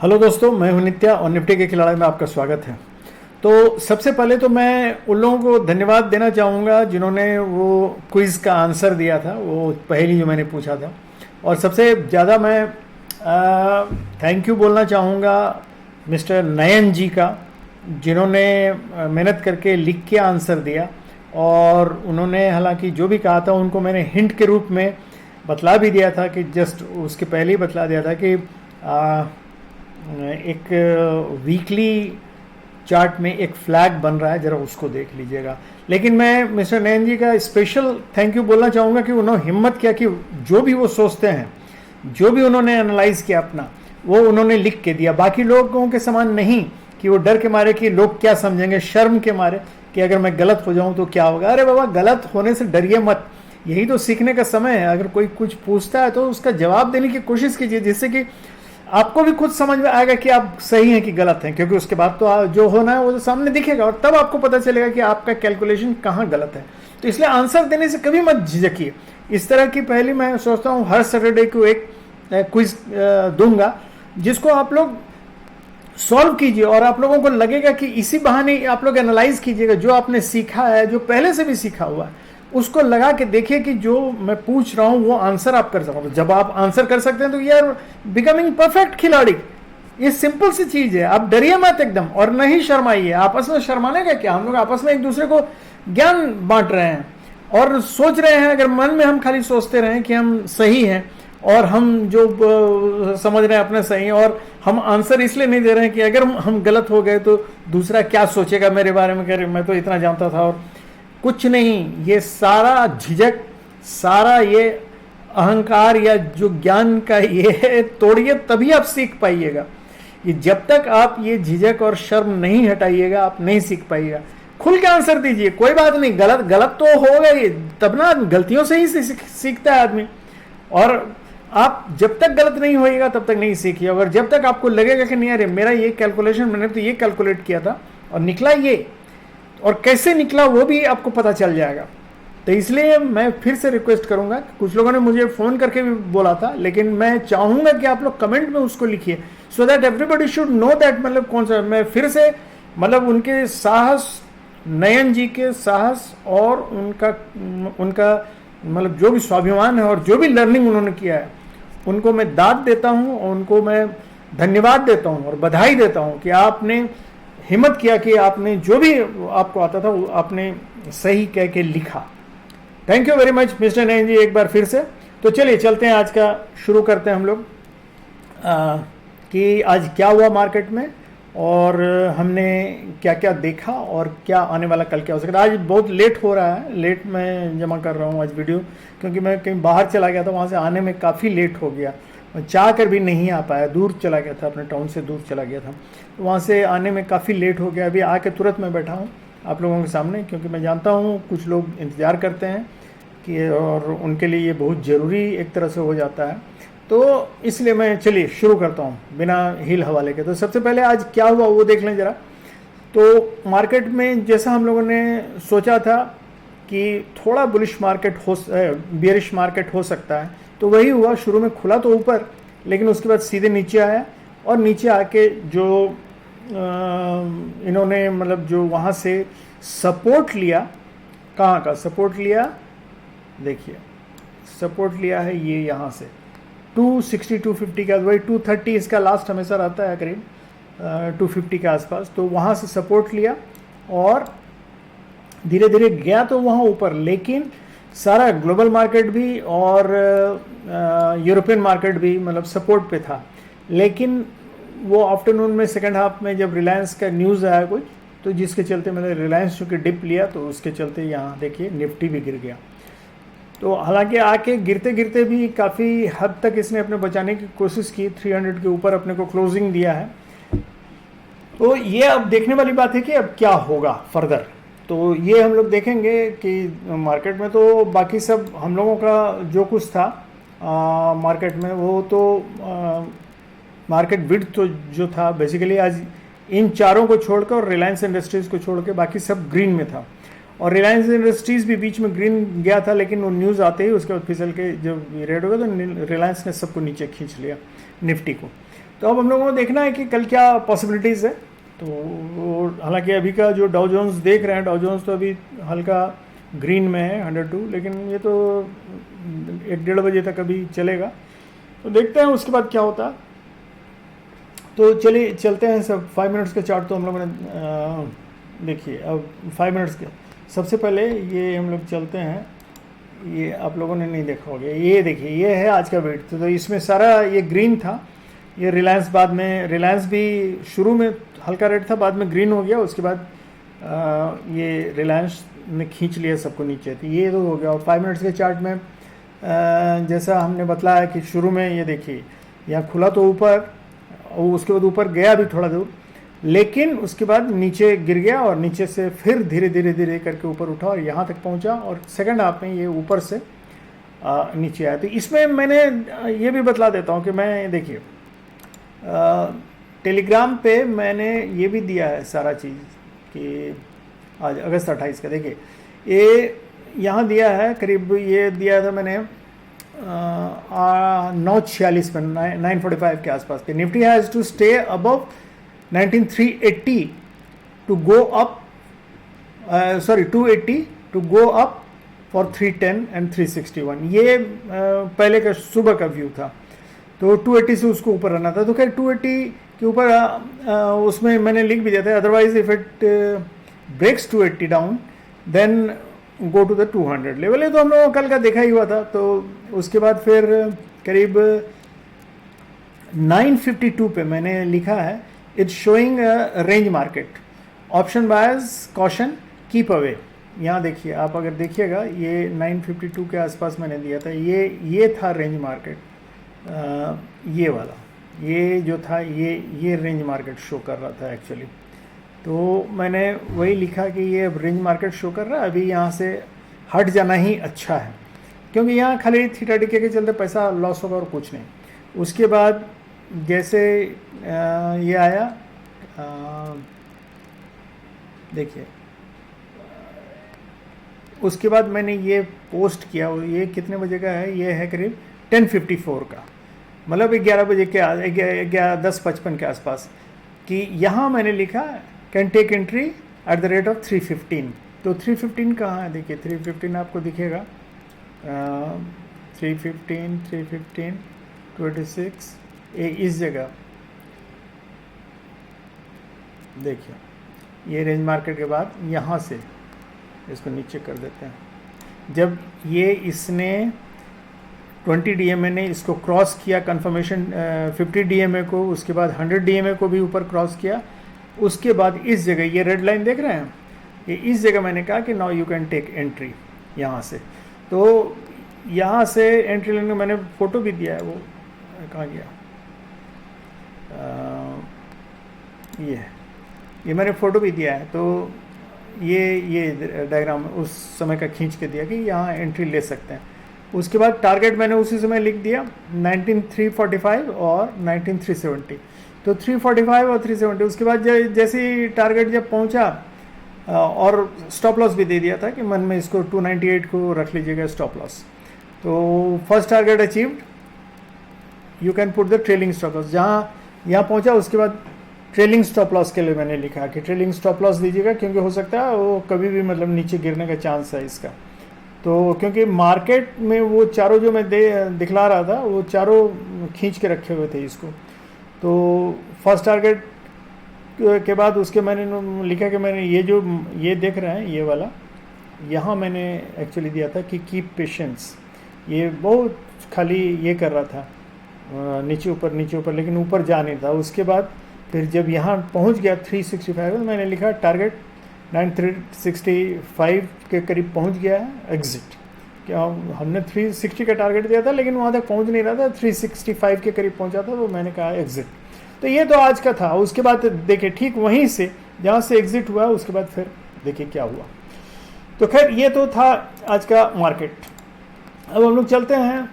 Hello दोस्तों, मैं हूं नित्या और निफ्टी के खिलाड़ी में आपका स्वागत है। तो सबसे पहले तो मैं उन लोगों को धन्यवाद देना चाहूँगा जिन्होंने वो क्विज़ का आंसर दिया था, वो पहेली जो मैंने पूछा था। और सबसे ज़्यादा मैं थैंक यू बोलना चाहूँगा मिस्टर नयन जी का, जिन्होंने मेहनत करके लिख के आंसर दिया। और उन्होंने हालांकि जो भी कहा था उनको मैंने हिंट के रूप में बतला भी दिया था कि जस्ट उसके पहले ही बतला दिया था कि एक वीकली चार्ट में एक फ्लैग बन रहा है, ज़रा उसको देख लीजिएगा। लेकिन मैं मिस्टर नयन जी का स्पेशल थैंक यू बोलना चाहूँगा कि उन्होंने हिम्मत किया कि जो भी वो सोचते हैं, जो भी उन्होंने एनालाइज किया अपना, वो उन्होंने लिख के दिया। बाकी लोगों के समान नहीं कि वो डर के मारे कि लोग क्या समझेंगे, शर्म के मारे कि अगर मैं गलत हो जाऊँ तो क्या होगा। अरे बाबा, गलत होने से डरिए मत, यही तो सीखने का समय है। अगर कोई कुछ पूछता है तो उसका जवाब देने की कोशिश कीजिए, जिससे कि आपको भी खुद समझ में आएगा कि आप सही हैं कि गलत हैं, क्योंकि उसके बाद तो जो होना है वो तो सामने दिखेगा और तब आपको पता चलेगा कि आपका कैलकुलेशन कहाँ गलत है। तो इसलिए आंसर देने से कभी मत झिझकिए। इस तरह की पहली मैं सोचता हूँ हर सैटरडे को एक क्विज दूंगा, जिसको आप लोग सॉल्व कीजिए और आप लोगों को लगेगा कि इसी बहाने आप लोग एनालाइज कीजिएगा जो आपने सीखा है, जो पहले से भी सीखा हुआ है, उसको लगा के देखिए कि जो मैं पूछ रहा हूँ वो आंसर आप कर सकते हो। जब आप आंसर कर सकते हैं तो यार बिकमिंग परफेक्ट खिलाड़ी, ये सिंपल सी चीज है। आप डरिए मत एकदम और नहीं शर्माइए। आपस में शर्माने का क्या, हम लोग आपस में एक दूसरे को ज्ञान बांट रहे हैं और सोच रहे हैं। अगर मन में हम खाली सोचते रहें कि हम सही हैं और हम जो समझ रहे हैं अपने सही, और हम आंसर इसलिए नहीं दे रहे हैं कि अगर हम गलत हो गए तो दूसरा क्या सोचेगा मेरे बारे में, कह मैं तो इतना जानता था। और कुछ नहीं, ये सारा झिझक, सारा ये अहंकार या जो ज्ञान का ये तोड़िए, तभी आप सीख पाइएगा। ये जब तक आप ये झिझक और शर्म नहीं हटाइएगा, आप नहीं सीख पाइएगा। खुल के आंसर दीजिए, कोई बात नहीं, गलत गलत तो होगा ही, तब ना गलतियों से ही सीखता है आदमी। और आप जब तक गलत नहीं होइएगा तब तक नहीं सीखिए। अगर जब तक आपको लगेगा कि नहीं अरे मेरा ये कैलकुलेशन, मैंने तो ये कैलकुलेट किया था और निकला ये, और कैसे निकला वो भी आपको पता चल जाएगा। तो इसलिए मैं फिर से रिक्वेस्ट करूंगा, कुछ लोगों ने मुझे फ़ोन करके भी बोला था, लेकिन मैं चाहूँगा कि आप लोग कमेंट में उसको लिखिए, so that everybody should know that. मतलब कौन सा, मैं फिर से मतलब उनके साहस, नयन जी के साहस और उनका मतलब जो भी स्वाभिमान है और जो भी लर्निंग उन्होंने किया है, उनको मैं दाद देता हूँ और उनको मैं धन्यवाद देता हूँ और बधाई देता हूँ कि आपने हिम्मत किया कि आपने जो भी आपको आता था वो आपने सही कह के लिखा। Thank you very much mister Nayan ji, एक बार फिर से। तो चलिए चलते हैं, आज का शुरू करते हैं हम लोग कि आज क्या हुआ मार्केट में और हमने क्या क्या देखा और क्या आने वाला कल क्या हो सकता है। आज बहुत लेट हो रहा है, लेट मैं जमा कर रहा हूँ आज वीडियो, क्योंकि मैं कहीं बाहर चला गया था, वहाँ से आने में काफ़ी लेट हो गया, चाह कर भी नहीं आ पाया, दूर चला गया था, अपने टाउन से दूर चला गया था, तो वहाँ से आने में काफ़ी लेट हो गया। अभी आके तुरंत मैं बैठा हूँ आप लोगों के सामने, क्योंकि मैं जानता हूँ कुछ लोग इंतज़ार करते हैं कि, और उनके लिए ये बहुत ज़रूरी एक तरह से हो जाता है। तो इसलिए मैं चलिए शुरू करता हूँ बिना हिल हवाले के। तो सबसे पहले आज क्या हुआ वो देख लें ज़रा। तो मार्केट में जैसा हम लोगों ने सोचा था कि थोड़ा बुलिश मार्केट हो, बियरिश मार्केट हो सकता है, तो वही हुआ। शुरू में खुला तो ऊपर, लेकिन उसके बाद सीधे नीचे आया और नीचे आके जो इन्होंने मतलब जो वहाँ से सपोर्ट लिया, कहाँ का सपोर्ट लिया, देखिए सपोर्ट लिया है ये यहाँ से 260 250 का, वही 230 इसका लास्ट हमेशा रहता है करीब 250 के आसपास। तो वहाँ से सपोर्ट लिया और धीरे धीरे गया तो वहाँ ऊपर, लेकिन सारा ग्लोबल मार्केट भी और यूरोपियन मार्केट भी मतलब सपोर्ट पे था। लेकिन वो आफ्टरनून में सेकंड हाफ में जब रिलायंस का न्यूज़ आया कुछ, तो जिसके चलते मैंने रिलायंस चूँकि डिप लिया, तो उसके चलते यहाँ देखिए निफ्टी भी गिर गया। तो हालांकि आके गिरते गिरते भी काफ़ी हद तक इसने अपने बचाने की कोशिश की, 300 के ऊपर अपने को क्लोजिंग दिया है। तो ये अब देखने वाली बात है कि अब क्या होगा फर्दर। तो ये हम लोग देखेंगे कि मार्केट में तो बाकी सब हम लोगों का जो कुछ था मार्केट में, वो तो मार्केट विड्थ तो जो था बेसिकली आज इन चारों को छोड़कर और रिलायंस इंडस्ट्रीज़ को छोड़ के बाकी सब ग्रीन में था। और रिलायंस इंडस्ट्रीज़ भी बीच में ग्रीन गया था, लेकिन वो न्यूज़ आते ही उसके बाद फिसल के जब रेड हो गया तो रिलायंस ने सबको नीचे खींच लिया, निफ्टी को। तो अब हम लोगों को देखना है कि कल क्या पॉसिबिलिटीज़ है। तो हालांकि अभी का जो डाउ जोन्स देख रहे हैं, डाउ जोन्स तो अभी हल्का ग्रीन में है 102, लेकिन ये तो 1-1:30 बजे तक अभी चलेगा, तो देखते हैं उसके बाद क्या होता है। तो चलिए चलते हैं सब 5 मिनट्स के चार्ट। तो हम लोगों ने देखिए अब 5 मिनट्स के सबसे पहले ये हम लोग चलते हैं, ये आप लोगों ने नहीं देखा होगा, ये देखिए ये है आज का वेट। तो इसमें सारा ये ग्रीन था, ये रिलायंस, बाद में रिलायंस भी शुरू में हल्का रेड था, बाद में ग्रीन हो गया, उसके बाद ये रिलायंस ने खींच लिया सबको नीचे, तो ये तो हो गया। और 5 मिनट्स के चार्ट में जैसा हमने बतलाया कि शुरू में ये देखिए यहाँ खुला तो ऊपर, और उसके बाद ऊपर गया भी थोड़ा दूर, लेकिन उसके बाद नीचे गिर गया और नीचे से फिर धीरे धीरे धीरे करके ऊपर उठा और यहाँ तक पहुँचा, और सेकंड हाफ में ये ऊपर से नीचे आया। तो इसमें मैंने ये भी बतला देता हूँ कि मैं देखिए टेलीग्राम पे मैंने ये भी दिया है सारा चीज़ कि आज अगस्त 28 का देखिए ये यहाँ दिया है, करीब ये दिया था मैंने 9:46 में 9:45 के आसपास के। Nifty has to stay above 19380 to go up, sorry 280 to go up for 310 and 361। ये पहले का सुबह का व्यू था, तो 280 से उसको ऊपर रहना था। तो खैर 280 के ऊपर उसमें मैंने लिख भी दिया था, otherwise if it breaks 280 down then go to the 200 level है। तो हम लोगों कल का देखा ही हुआ था। तो उसके बाद फिर करीब 952 पे मैंने लिखा है, it's showing range market, option buyers caution keep away. यहाँ देखिए, आप अगर देखिएगा ये 952 के आसपास मैंने दिया था, ये था रेंज मार्केट, ये वाला, ये जो था ये रेंज मार्केट शो कर रहा था एक्चुअली। तो मैंने वही लिखा कि ये अब रेंज मार्केट शो कर रहा है, अभी यहाँ से हट जाना ही अच्छा है, क्योंकि यहाँ खाली थीटा डिके के चलते पैसा लॉस होगा और कुछ नहीं। उसके बाद जैसे ये आया, देखिए उसके बाद मैंने ये पोस्ट किया, ये कितने बजे का है, ये है करीब 10:54 का, मतलब 11 बजे के 10:55 के आसपास, कि यहाँ मैंने लिखा can take entry at the rate of 315। तो 315 कहाँ है, देखिए 315 आपको दिखेगा, 315 26 इस जगह देखिए, ये रेंज मार्केट के बाद यहाँ से इसको नीचे कर देते हैं। जब ये इसने 20 DMA ने इसको क्रॉस किया, कंफर्मेशन 50 DMA को, उसके बाद 100 DMA को भी ऊपर क्रॉस किया, उसके बाद इस जगह ये रेड लाइन देख रहे हैं, ये इस जगह मैंने कहा कि now you can take entry यहाँ से। तो यहाँ से एंट्री लेने मैंने फ़ोटो भी दिया है, वो कहाँ गया, ये मैंने फ़ोटो भी दिया है। तो ये डायग्राम उस समय का खींच के दिया कि यहाँ एंट्री ले सकते हैं। उसके बाद टारगेट मैंने उसी समय लिख दिया 19345 और 19370। तो 345 और 370, उसके बाद जैसे ही टारगेट जब पहुंचा, और स्टॉप लॉस भी दे दिया था कि मन में इसको 298 को रख लीजिएगा स्टॉप लॉस। तो first target achieved, you can put the trailing stop loss. जहाँ यहाँ पहुंचा उसके बाद ट्रेलिंग स्टॉप लॉस के लिए मैंने लिखा कि ट्रेलिंग स्टॉप लॉस दीजिएगा, क्योंकि हो सकता है वो कभी भी मतलब नीचे गिरने का चांस है इसका। तो क्योंकि मार्केट में वो चारों जो मैं दिखला रहा था, वो चारों खींच के रखे हुए थे इसको। तो फर्स्ट टारगेट के बाद उसके मैंने लिखा कि मैंने ये देख रहे हैं ये वाला, यहाँ मैंने एक्चुअली दिया था कि कीप पेशेंस। ये बहुत खाली ये कर रहा था, नीचे ऊपर, लेकिन ऊपर जा नहीं था। उसके बाद फिर जब यहाँ पहुँच गया 365, मैंने लिखा टारगेट 9365 के करीब पहुँच गया है, एग्जिट। क्या हमने 360 का टारगेट दिया था, लेकिन वहाँ तक पहुँच नहीं रहा था, 365 के करीब पहुँचा था, तो मैंने कहा एग्जिट। तो ये तो आज का था। उसके बाद देखिए ठीक वहीं से जहाँ से एग्जिट हुआ, उसके बाद फिर देखिए क्या हुआ। तो खैर ये तो था आज का मार्केट। अब हम लोग चलते हैं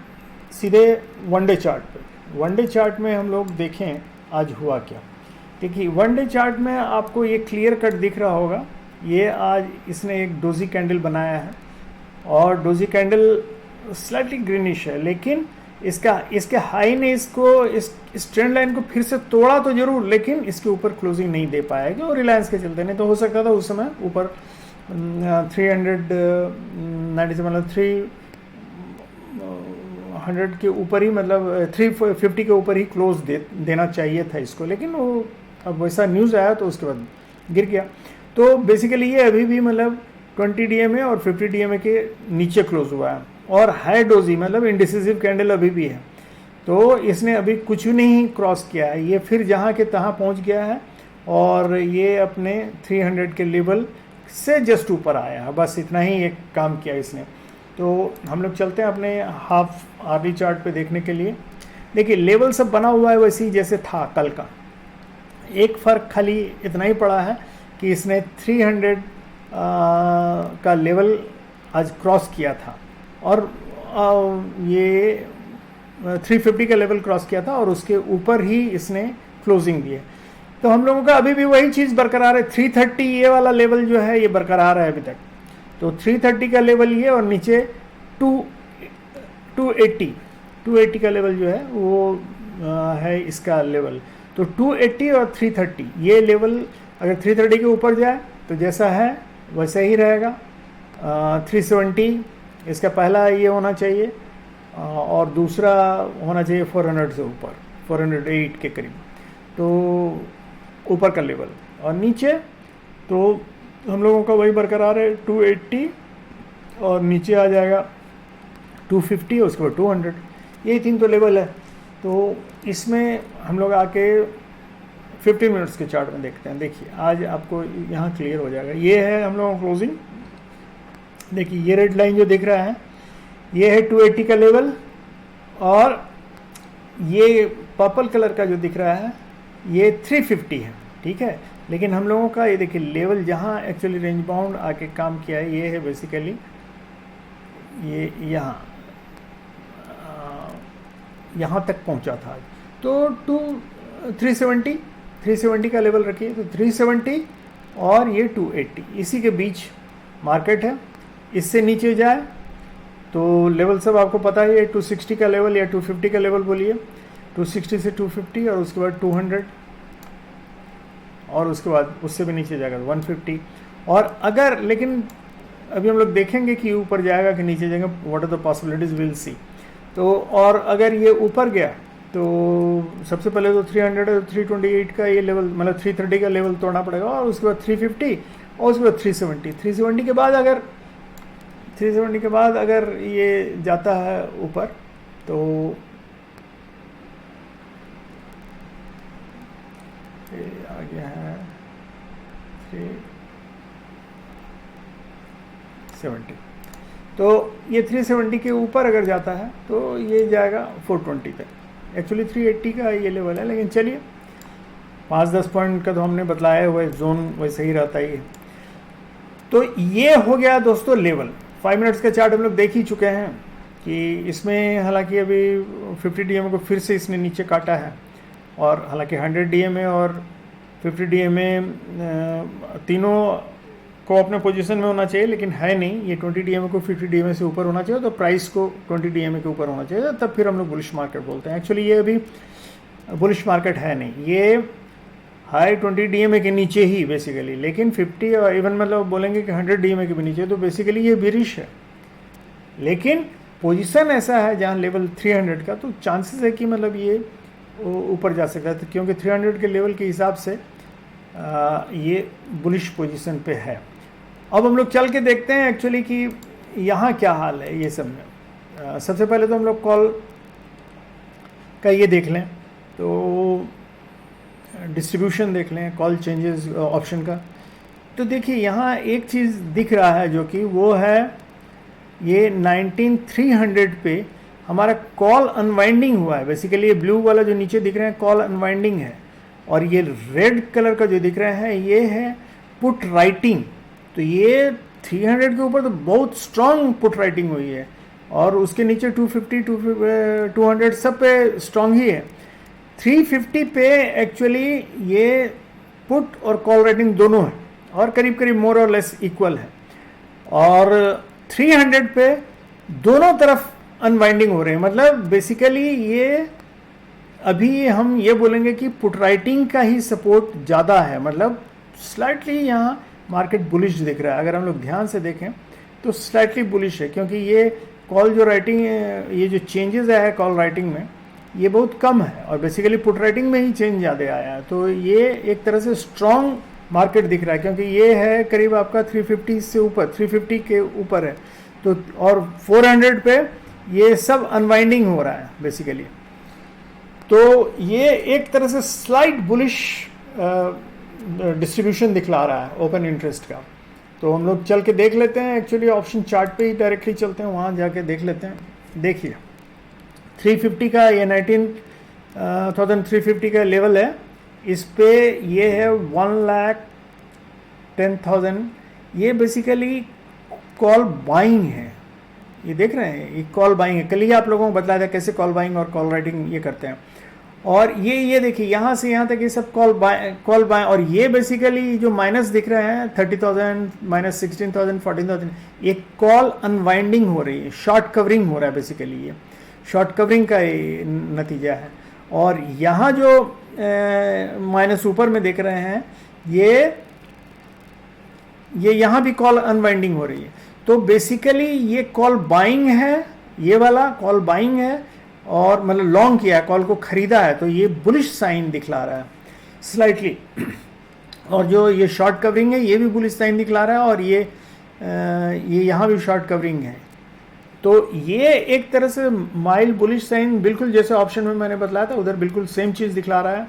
सीधे वनडे चार्ट पे। वनडे चार्ट में हम लोग देखें आज हुआ क्या। देखिए वनडे चार्ट में आपको ये क्लियर कट दिख रहा होगा, ये आज इसने एक डोजी कैंडल बनाया है, और डोजी कैंडल स्लाइटली ग्रीनिश है, लेकिन इसका इसके हाई ने इसको इस ट्रेंड लाइन को फिर से तोड़ा तो जरूर, लेकिन इसके ऊपर क्लोजिंग नहीं दे पाया क्यों, रिलायंस के चलते। नहीं तो हो सकता था उस समय ऊपर 397 मतलब 300 के ऊपर ही, मतलब 350 के ऊपर ही क्लोज देना चाहिए था इसको, लेकिन वो अब वैसा न्यूज़ आया तो उसके बाद गिर गया। तो बेसिकली ये अभी भी मतलब 20 DMA और 50 DMA के नीचे क्लोज हुआ है, और हाई डोजी मतलब इंडिसिसिव कैंडल अभी भी है। तो इसने अभी कुछ नहीं क्रॉस किया है, ये फिर जहाँ के तहाँ पहुँच गया है, और ये अपने 300 के लेवल से जस्ट ऊपर आया है, बस इतना ही एक काम किया इसने। तो हम लोग चलते हैं अपने हाफ आर्ली चार्ट पे देखने के लिए। देखिए लेवल सब बना हुआ है वैसे ही जैसे था कल का, एक फ़र्क खाली इतना ही पड़ा है कि इसने 300 का लेवल आज क्रॉस किया था, और ये 350 का लेवल क्रॉस किया था, और उसके ऊपर ही इसने क्लोजिंग दी है। तो हम लोगों का अभी भी वही चीज़ बरकरार है, 330 ये वाला लेवल जो है ये बरकरार है अभी तक। तो 330 का लेवल ये, और नीचे 280 का लेवल जो है वो है इसका लेवल। तो 280 और 330 ये लेवल अगर 330 के ऊपर जाए तो जैसा है वैसा ही रहेगा। 370 इसका पहला ये होना चाहिए, और दूसरा होना चाहिए 400 से ऊपर, 408 के करीब, तो ऊपर का लेवल। और नीचे तो हम लोगों का वही बरकरार है 280, और नीचे आ जाएगा 250 और उसके बाद 200, यही 3 तो लेवल है। तो इसमें हम लोग आके 15 मिनट्स के चार्ट में देखते हैं। देखिए आज आपको यहाँ क्लियर हो जाएगा, ये है हम लोगों का क्लोजिंग। देखिए ये रेड लाइन जो दिख रहा है ये है 280 का लेवल, और ये पर्पल कलर का जो दिख रहा है ये 350 है, ठीक है। लेकिन हम लोगों का ये देखिए लेवल जहाँ एक्चुअली रेंज बाउंड आके काम किया है ये है बेसिकली ये यहाँ तक पहुँचा था। तो 370 का लेवल रखिए, तो 370 और ये 280 इसी के बीच मार्केट है। इससे नीचे जाए तो लेवल सब आपको पता है, 260 का लेवल या 250 का लेवल बोलिए, 260 से 250 और उसके बाद 200, और उसके बाद उससे भी नीचे जाएगा 150। और अगर लेकिन अभी हम लोग देखेंगे कि ऊपर जाएगा कि नीचे जाएगा, what are the possibilities, will see. तो और अगर ये ऊपर गया तो सबसे पहले तो 300 और 328 का ये लेवल मतलब 330 का लेवल तोड़ना पड़ेगा, और उसके बाद 350 और उसके बाद 370 के बाद अगर ये जाता है ऊपर तो आ गया है 370। तो ये 370 के ऊपर अगर जाता है तो ये जाएगा 420 तक। एक्चुअली 380 का ये लेवल है, लेकिन चलिए 5-10 पॉइंट का तो हमने बतलाया हुआ है, जोन वैसे ही रहता ही है। तो ये हो गया दोस्तों लेवल। 5 मिनट्स का चार्ट हम लोग देख ही चुके हैं कि इसमें हालांकि अभी 50 DMA को फिर से इसने नीचे काटा है, और हालांकि 100 DMA और 50 DMA तीनों को अपने पोजीशन में होना चाहिए, लेकिन है नहीं। ये 20 DMA को 50 DMA से ऊपर होना चाहिए, तो प्राइस को 20 DMA के ऊपर होना चाहिए, तब फिर हम लोग बुलिश मार्केट बोलते हैं। एक्चुअली ये अभी बुलिश मार्केट है नहीं, ये हाई 20 DMA के नीचे ही बेसिकली, लेकिन 50 और इवन मतलब बोलेंगे कि 100 DMA के भी नीचे, तो बेसिकली ये बिरिश है। लेकिन पोजीशन ऐसा है जहाँ लेवल 300 का, तो चांसेस है कि मतलब ये ऊपर जा सकता है, तो क्योंकि 300 के लेवल के हिसाब से ये बुलिश पोजीशन पे है। अब हम लोग चल के देखते हैं एक्चुअली कि यहाँ क्या हाल है ये सब में। सबसे पहले तो हम लोग कॉल का ये देख लें, तो डिस्ट्रीब्यूशन देख लें कॉल चेंजेस ऑप्शन का। तो देखिए यहाँ एक चीज़ दिख रहा है जो कि वो है ये 19300 पे हमारा कॉल अनवाइंडिंग हुआ है। बेसिकली ये ब्लू वाला जो नीचे दिख रहे हैं कॉल अनवाइंडिंग है, और ये रेड कलर का जो दिख रहा है ये है पुट राइटिंग। तो ये 300 के ऊपर तो बहुत स्ट्रांग पुट राइटिंग हुई है, और उसके नीचे 250 200 सब पे स्ट्रांग ही है। 350 पे एक्चुअली ये पुट और कॉल राइटिंग दोनों है, और करीब करीब मोर और लेस इक्वल है। और 300 पे दोनों तरफ अनवाइंडिंग हो रहे हैं, मतलब बेसिकली ये अभी हम ये बोलेंगे कि पुट राइटिंग का ही सपोर्ट ज़्यादा है, मतलब स्लाइटली यहाँ मार्केट बुलिश दिख रहा है। अगर हम लोग ध्यान से देखें तो स्लाइटली बुलिश है, क्योंकि ये कॉल जो राइटिंग, ये जो चेंजेस आया है कॉल राइटिंग में ये बहुत कम है, और बेसिकली पुट राइटिंग में ही चेंज ज़्यादा आया है। तो ये एक तरह से स्ट्रॉन्ग मार्केट दिख रहा है, क्योंकि ये है करीब आपका 350 से ऊपर, 350 के ऊपर है, तो और 400 पे ये सब अनवाइंडिंग हो रहा है बेसिकली। तो ये एक तरह से स्लाइट बुलिश डिस्ट्रीब्यूशन दिखला रहा है ओपन इंटरेस्ट का। तो हम लोग चल के देख लेते हैं, एक्चुअली ऑप्शन चार्ट पे ही डायरेक्टली चलते हैं, वहाँ जाके देख लेते हैं। देखिए 350 का ये 19,350 का लेवल है, इस पे ये है 1,10,000। ये बेसिकली कॉल बाइंग है, ये देख रहे हैं, ये कॉल बाइंग है। कल ही आप लोगों को बताया था कैसे कॉल बाइंग और कॉल राइटिंग ये करते हैं। और ये देखिए यहाँ से यहाँ तक ये सब कॉल बाय, और ये बेसिकली जो माइनस दिख रहे हैं 30,000 माइनस 16,000 14,000, ये कॉल अनवाइंडिंग हो रही है, शॉर्ट कवरिंग हो रहा है बेसिकली, ये शॉर्ट कवरिंग का ये नतीजा है। और यहाँ जो माइनस ऊपर में देख रहे हैं ये यहाँ भी कॉल अनवाइंडिंग हो रही है। तो बेसिकली ये कॉल बाइंग है, ये वाला कॉल बाइंग है, और मतलब लॉन्ग किया है, कॉल को खरीदा है, तो ये बुलिश साइन दिखला रहा है स्लाइटली। और जो ये शॉर्ट कवरिंग है ये भी बुलिश साइन दिखला रहा है, और ये यहाँ भी शॉर्ट कवरिंग है। तो ये एक तरह से माइल्ड बुलिश साइन, बिल्कुल जैसे ऑप्शन में मैंने बतलाया था उधर बिल्कुल सेम चीज़ दिखला रहा है।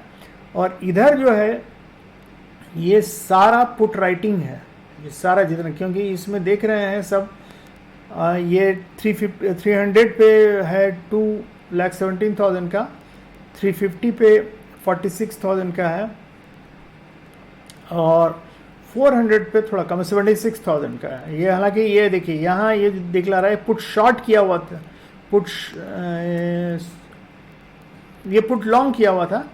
और इधर जो है ये सारा पुट राइटिंग है, ये सारा जितना, क्योंकि इसमें देख रहे हैं सब ये 300 पे है 2,17,000 का, 350 पे 46,000 का है, और 400 पे थोड़ा कम 76,000 का है। ये हालांकि ये देखिए यहाँ ये दिखला रहा है पुट शॉर्ट किया हुआ था, ये पुट लॉन्ग किया हुआ था,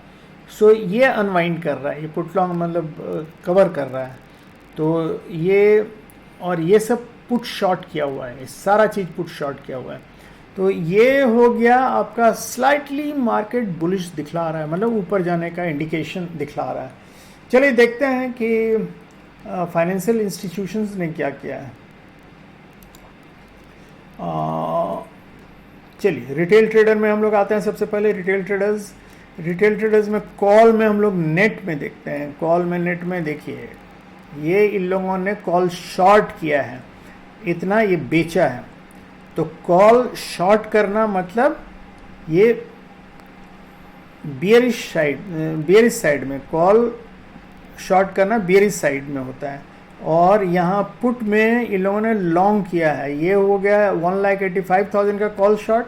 सो ये अनवाइंड कर रहा है, ये पुट लॉन्ग मतलब कवर कर रहा है। तो ये और ये सब पुट शॉर्ट किया हुआ है, सारा चीज़ पुट शॉर्ट किया हुआ है। तो ये हो गया आपका स्लाइटली मार्केट बुलिश दिखला रहा है, मतलब ऊपर जाने का इंडिकेशन दिखला रहा है। चलिए देखते हैं कि फाइनेंशियल इंस्टीट्यूशंस ने क्या किया है। चलिए रिटेल ट्रेडर में हम लोग आते हैं। सबसे पहले रिटेल ट्रेडर्स में कॉल में हम लोग नेट में देखते हैं। कॉल में नेट में देखिए ये इन लोगों ने कॉल शॉर्ट किया है, इतना ये बेचा है। तो कॉल शॉर्ट करना मतलब ये बियरिश साइड में कॉल शॉर्ट करना बियरिश साइड में होता है। और यहाँ पुट में इन लोगों ने लॉन्ग किया है, ये हो गया 1,85,000 का कॉल शॉर्ट,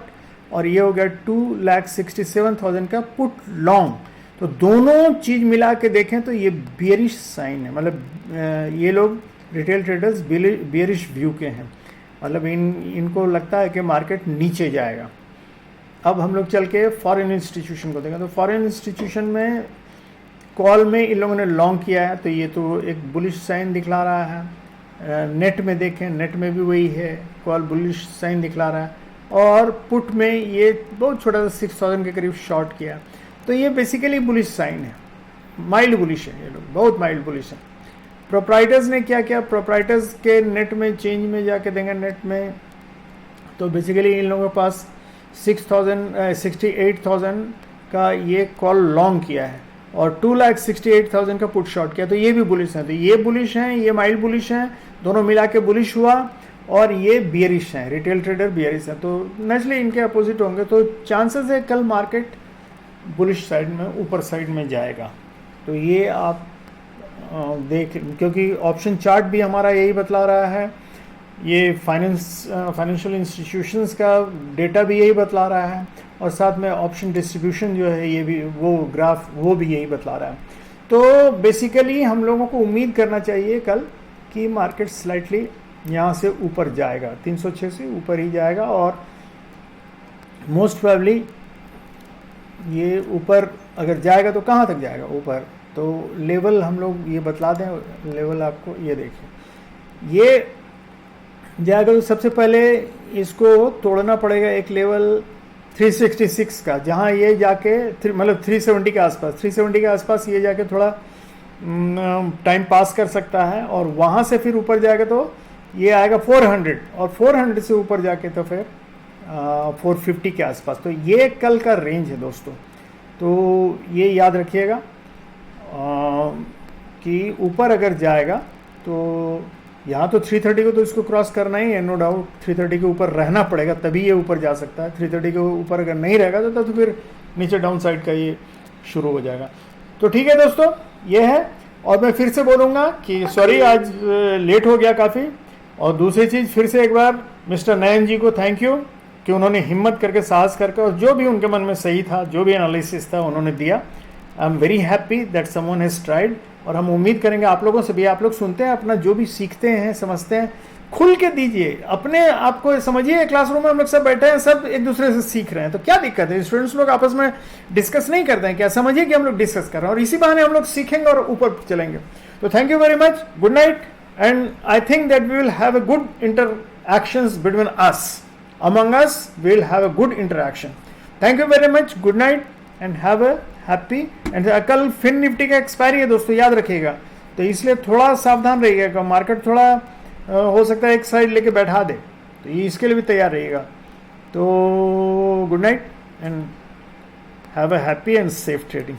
और ये हो गया 2,67,000 का पुट लॉन्ग। तो दोनों चीज़ मिला के देखें तो ये बियरिश साइन है, मतलब ये लोग रिटेल ट्रेडर्स बियरिश व्यू के हैं, मतलब इनको लगता है कि मार्केट नीचे जाएगा। अब हम लोग चल के फॉरेन इंस्टीट्यूशन को देखें। तो फॉरेन इंस्टीट्यूशन में कॉल में इन लोगों ने लॉन्ग किया है, तो ये तो एक बुलिश साइन दिखला रहा है। नेट में देखें, नेट में भी वही है, कॉल बुलिश साइन दिखला रहा है। और पुट में ये बहुत छोटा सा 6,000 के करीब शॉर्ट किया, तो ये बेसिकली बुलिश साइन है, माइल्ड बुलिश है, ये लोग बहुत माइल्ड बुलिश है। प्रोप्राइटर्स ने क्या किया, प्रोप्राइटर्स के नेट में चेंज में जाके देंगे नेट में, तो बेसिकली इन लोगों के पास 68,000 का ये कॉल लॉन्ग किया है, और 2,68,000 का पुट शॉर्ट किया। तो ये भी बुलिश है, तो ये बुलिश हैं, ये माइल्ड बुलिश हैं, दोनों मिला के बुलिश हुआ। और ये बियरिश हैं, रिटेल ट्रेडर बियरिश है, तो नेचुरली इनके अपोजिट होंगे। तो चांसेस है कल मार्केट बुलिश साइड में, ऊपर साइड में जाएगा। तो ये आप देख, क्योंकि ऑप्शन चार्ट भी हमारा यही बतला रहा है, ये फाइनेंशियल इंस्टीट्यूशंस का डेटा भी यही बतला रहा है, और साथ में ऑप्शन डिस्ट्रीब्यूशन जो है ये भी, वो ग्राफ वो भी यही बतला रहा है। तो बेसिकली हम लोगों को उम्मीद करना चाहिए कल कि मार्केट स्लाइटली यहाँ से ऊपर जाएगा, 306 से ऊपर ही जाएगा, और मोस्ट प्रोबेबली ये ऊपर अगर जाएगा तो कहाँ तक जाएगा ऊपर, तो लेवल हम लोग ये बतला दें, लेवल आपको ये देखिए, ये जाएगा तो सबसे पहले इसको तोड़ना पड़ेगा एक लेवल 366 का, जहाँ ये जाके मतलब 370 के आसपास, 370 के आसपास ये जाके थोड़ा टाइम पास कर सकता है, और वहाँ से फिर ऊपर जाएगा तो ये आएगा 400, और 400 से ऊपर जाके तो फिर 450 के आसपास। तो ये कल का रेंज है दोस्तों, तो ये याद रखिएगा कि ऊपर अगर जाएगा तो यहाँ तो 330 को तो इसको क्रॉस करना ही है, नो डाउट 330 के ऊपर रहना पड़ेगा तभी ये ऊपर जा सकता है। 330 के ऊपर अगर नहीं रहेगा तो फिर नीचे डाउन साइड का ये शुरू हो जाएगा। तो ठीक है दोस्तों, ये है। और मैं फिर से बोलूँगा कि सॉरी आज लेट हो गया काफ़ी। और दूसरी चीज़ फिर से एक बार मिस्टर नयन जी को थैंक यू कि उन्होंने हिम्मत करके, साहस करके, और जो भी उनके मन में सही था, जो भी एनालिसिस था उन्होंने दिया। I am very happy that someone has tried. और हम उम्मीद करेंगे आप लोगों से भी, आप लोग सुनते हैं, अपना जो भी सीखते हैं, समझते हैं, खुल के दीजिए, अपने आप को समझिए। क्लासरूम में हम लोग सब बैठे हैं, सब एक दूसरे से सीख रहे हैं, तो क्या दिक्कत है? स्टूडेंट्स लोग आपस में डिस्कस नहीं करते हैं क्या? समझिए कि हम लोग डिस्कस कर रहे हैं, और इसी बहाने हम लोग सीखेंगे और ऊपर चलेंगे। तो thank you very much, good night, and I think that we will have a good interactions between us, among us we will have a good interaction. Thank you very much, good night and have a happy. And कल Fin Nifty का expiry है दोस्तों, याद रखिएगा, तो इसलिए थोड़ा सावधान रहिएगा। मार्केट थोड़ा हो सकता है एक साइड लेके बैठा दे, तो ये इसके लिए भी तैयार रहिएगा। तो good night and have a happy and safe trading.